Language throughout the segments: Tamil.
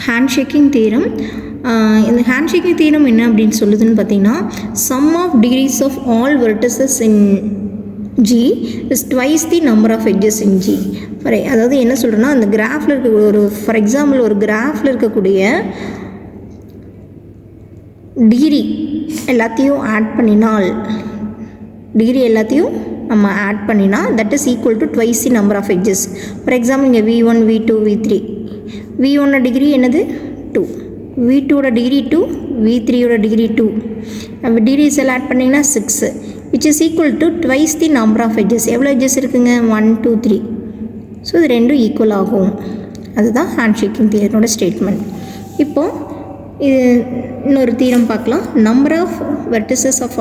Handshaking theorem. இந்த ஹேண்ட்ஷேக்கிங் தியரம் என்ன அப்படின்னு சொல்லுதுன்னு பார்த்தீங்கன்னா, sum of degrees of all vertices in G is twice the number of edges in G. அதாவது என்ன சொல்கிறேன்னா, அந்த கிராஃபில் இருக்க ஒரு ஃபார் எக்ஸாம்பிள் ஒரு கிராஃபில் இருக்கக்கூடிய டிகிரி எல்லாத்தையும் ஆட் பண்ணினால், டிகிரி எல்லாத்தையும் நம்ம ஆட் பண்ணினா that is equal to twice the number of edges. For example இங்கே V1 V2 V3. V1 degree என்னது 2, V2 டிகிரி 2, V3 டிகிரி 2. நம்ம டிகிரிஸ் எல்லாம் ஆட் பண்ணிங்கன்னா 6, which is equal to twice the number of edges. எவ்வளோ edges இருக்குங்க? 1 2 3. ஸோ இது ரெண்டும் ஈக்குவல் ஆகும். அதுதான் ஹேண்ட்ஷேக்கிங் தியரோட ஸ்டேட்மெண்ட். இப்போது இது இன்னொரு தீரம் பார்க்கலாம். Number of vertices of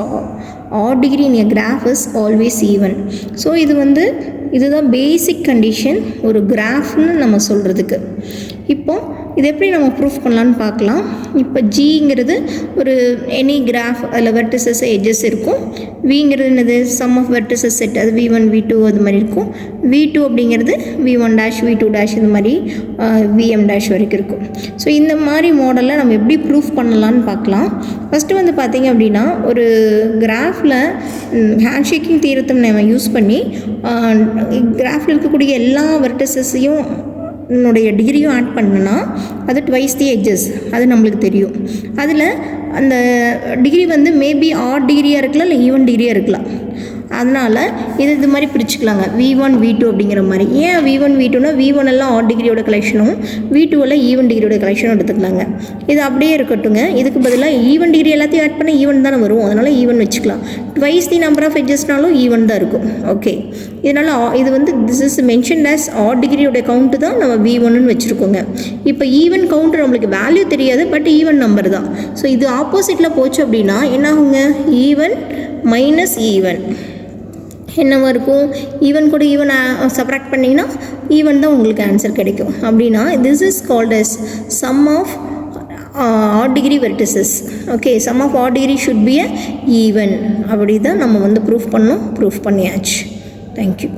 odd degree in a graph is always even. So இதுதான் பேசிக் கண்டிஷன் ஒரு கிராஃப்னு நம்ம சொல்கிறதுக்கு. இப்போது இது எப்படி நம்ம ப்ரூஃப் பண்ணலான்னு பார்க்கலாம். இப்போ ஜிங்கிறது ஒரு எனி கிராஃப், அதில் வெர்டிசஸ் எட்ஜஸ் இருக்கும். விங்கிறது என்னது? சம் ஆஃப் வெர்டிசஸ் செட், அது V1 V2 அது மாதிரி இருக்கும். V2 அப்படிங்கிறது V1 டேஷ் V2 டேஷ் இது மாதிரி VM டேஷ் வரைக்கும் இருக்கும். ஸோ இந்த மாதிரி மாடலில் நம்ம எப்படி ப்ரூஃப் பண்ணலான்னு பார்க்கலாம். ஃபஸ்ட்டு பார்த்திங்க அப்படின்னா, ஒரு கிராஃபில் ஹேண்ட்ஷேக்கிங் தியரத்தை நம்ம யூஸ் பண்ணி கிராஃபில் இருக்கக்கூடிய எல்லா வெர்டிசஸையும் என்னுடைய டிகிரியும் ஆட் பண்ணனா அது ட்வைஸ் தி எட்ஜஸ், அது நம்மளுக்கு தெரியும். அதில் அந்த டிகிரி மேபி ஆட் டிகிரியாக இருக்கலாம், இல்லை ஈவன் டிகிரியாக இருக்கலாம். அதனால் இது மாதிரி பிரிச்சுக்கலாங்க, V1 V2 அப்படிங்கிற மாதிரி. ஏன் V1 V2னா V1 எல்லாம் ஆட் டிகிரியோட கலெக்ஷனும் V2 எல்லாம் ஈவன் டிகிரியோட கலெக்ஷனும் எடுத்துக்கலாங்க. இது அப்படியே இருக்கட்டுங்க. இதுக்கு பதிலாக ஈவன் டிகிரி எல்லாத்தையும் ஆட் பண்ண ஈவன் தானே வரும், அதனால் ஈவன் வச்சுக்கலாம். ட்வைஸ் தி நம்பர் ஆஃப் எட்ஜஸ்னாலும் ஈவன் தான் இருக்கும். ஓகே, இதனால் இது this is mentioned as odd டிகிரியோட கவுண்ட்டு தான் நம்ம V1ன்னு வச்சுருக்கோங்க. இப்போ ஈவன் கவுண்ட்டு நம்மளுக்கு வேல்யூ தெரியாது, பட் ஈவன் நம்பர் தான். ஸோ இது ஆப்போசிட்டில் போச்சு அப்படின்னா என்ன ஆகுங்க? ஈவன் மைனஸ் ஈவன் என்னவா இருக்கும்? ஈவன் கூட ஈவன் சப்ராக்ட் பண்ணிங்கன்னா ஈவன் தான் உங்களுக்கு ஆன்சர் கிடைக்கும். அப்படின்னா this is called as sum of odd degree vertices. Okay, sum of odd degree should be a even. அப்படி தான் நம்ம ப்ரூஃப் பண்ணோம். ப்ரூஃப் பண்ணியாச்சு. தேங்க்யூ.